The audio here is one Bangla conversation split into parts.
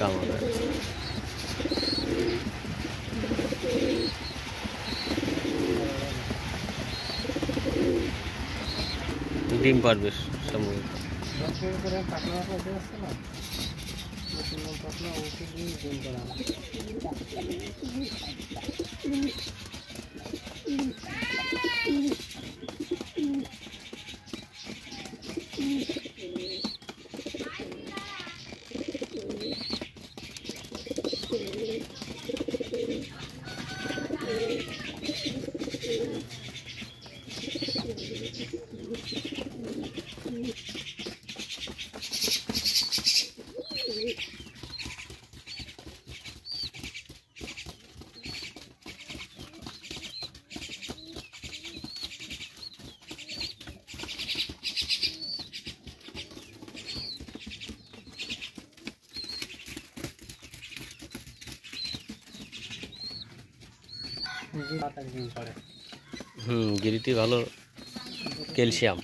কামাগার ডিম পারবে সম্ভবত। গিরিটি ভালো ক্যালসিয়াম।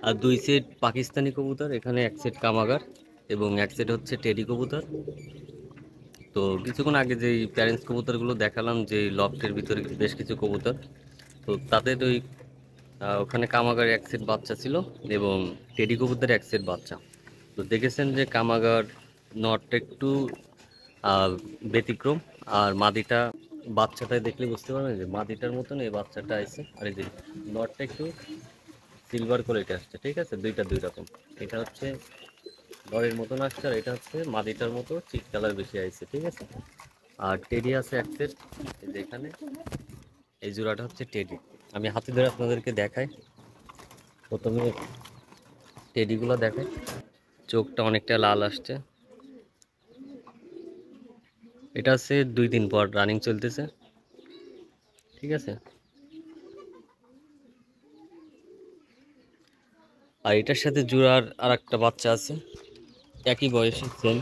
আর 2 সেট পাকিস্তানি কবুতর, এখানে 1 সেট কামাগার এবং 1 সেট হচ্ছে টেডি কবুতর। তো কিছুক্ষণ আগে যেই প্যারেন্টস কবুতরগুলো দেখালাম, যে লফটের ভিতরে বেশ কিছু কবুতর, তো তাদের ওই ওখানে কামাগার 1 সেট বাচ্চা ছিল এবং টেডি কবুতর 1 সেট বাচ্চা। তো দেখেছেন যে কামাগার নটটা একটু ব্যতিক্রম, আর মাদিটা বাচ্চাটাই দেখলে বুঝতে পারবেন যে মাদিটার মতন এই বাচ্চাটা আছে। আর এই যে নটটা একটু সিলভার কোয়ালিটি আসছে, ঠিক আছে, দুইটা দুই রকম। এটা হচ্ছে নরের মতন আসছে, আর এটা হচ্ছে মাদিটার মতো চিক কালার বেশি আসছে, ঠিক আছে। আর টেডি আছে 1 সেট, এই যে এখানে এই জোড়াটা হচ্ছে টেডি। আমি হাতে ধরে আপনাদেরকে দেখাই। প্রথমে টেডিগুলো দেখাই, চোখটা অনেকটা লাল আসছে। এটা হচ্ছে 2 দিন পর রানিং চলতেছে, ঠিক আছে। আর এটার সাথে জোড়ার আর একটা বাচ্চা আছে, একই বয়সে সেম।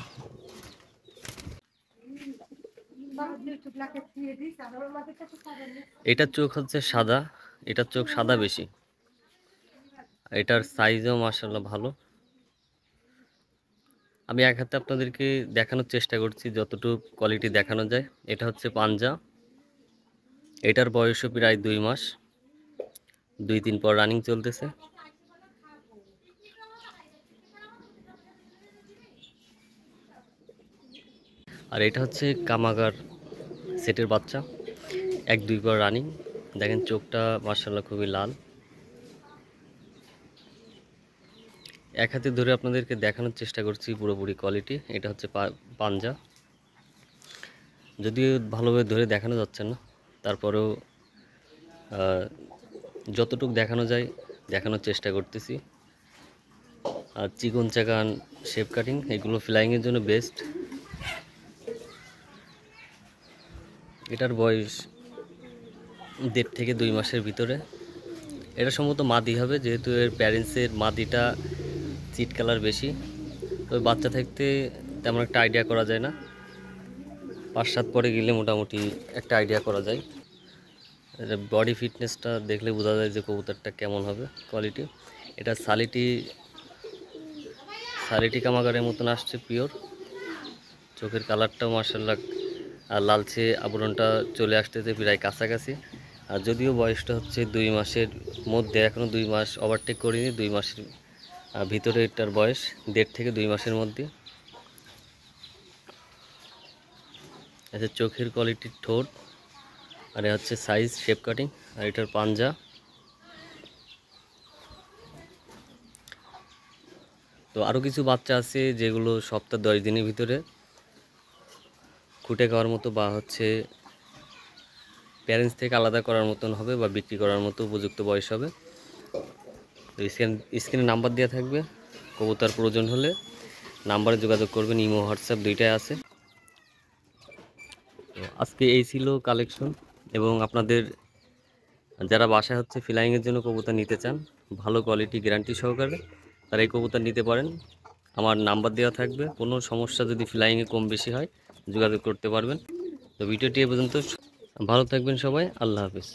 এটার চোখ হচ্ছে সাদা, এটার চোখ সাদা বেশি, এটার সাইজও মাশাআল্লাহ ভালো। আমি এক হাতে আপনাদেরকে দেখানোর চেষ্টা করছি যতটুকু কোয়ালিটি দেখানো যায়। এটা হচ্ছে পাঞ্জা, এটার বয়সও প্রায় 2 মাস, 2-3 পর রানিং চলতেছে। আর এটা হচ্ছে কামাগার সেটের বাচ্চা, 1-2 পর রানিং। দেখেন চোখটা মাশাআল্লাহ খুবই লাল। এক হাতে ধরে আপনাদেরকে দেখানোর চেষ্টা করছি পুরোপুরি কোয়ালিটি। এটা হচ্ছে পাঞ্জা, যদিও ভালোভাবে ধরে দেখানো যাচ্ছে না, তারপরেও যতটুকু দেখানো যায় দেখানোর চেষ্টা করতেছি। আর চিকন চাকান শেপ কাটিং, এগুলো ফ্লাইংয়ের জন্য বেস্ট। এটার বয়স 1.5 থেকে 2 মাসের ভিতরে। এটা সম্ভবত মাদি হবে, যেহেতু এর প্যারেন্টসের মাদিটা চিট কালার বেশি। তো বাচ্চা থাকতে তেমন একটা আইডিয়া করা যায় না, 5-7 পরে গেলে মোটামুটি একটা আইডিয়া করা যায়। বডি ফিটনেসটা দেখলে বোঝা যায় যে কবুতরটা কেমন হবে কোয়ালিটি। এটা সালিটি কামাগারের মতন আসছে পিওর। চোখের কালারটাও মার্শাল্লাহ আর লালচে আবরণটা চলে আসতেছে প্রায় কাছাকাছি। আর যদিও বয়সটা হচ্ছে 2 মাসের মধ্যে, এখনও 2 মাস ওভারটেক করিনি, 2 মাসের ভিতরে এটার বয়স 1.5 থেকে 2 মাসের মধ্যে। আচ্ছা, চোখের কোয়ালিটির ঠোঁট, আর হচ্ছে সাইজ শেপ কাটিং, আর এটার পাঞ্জা। তো আরও কিছু বাচ্চা আছে যেগুলো সপ্তাহ 10 দিনের ভিতরে ফুটে খাওয়ার মতো বা হচ্ছে প্যারেন্টস থেকে আলাদা করার মতন হবে বা বিক্রি করার মতো উপযুক্ত বয়স হবে। তো স্ক্রিনে নাম্বার দেওয়া থাকবে, কবুতর প্রয়োজন হলে নাম্বারে যোগাযোগ করবেন, ইমো হোয়াটসঅ্যাপ দুইটাই আছে। তো আজকে এই ছিল কালেকশন, এবং আপনাদের যারা বাসায় হচ্ছে ফ্লাইংয়ের জন্য কবুতর নিতে চান ভালো কোয়ালিটি গ্যারান্টি সহকারে, তারা এই কবুতর নিতে পারেন। আমার নাম্বার দেওয়া থাকবে, কোনো সমস্যা যদি ফ্লাইংয়ে কম বেশি হয় যোগাযোগ করতে পারবেন। তো ভিডিওটি এ পর্যন্ত, ভালো থাকবেন সবাই, আল্লাহ হাফেজ।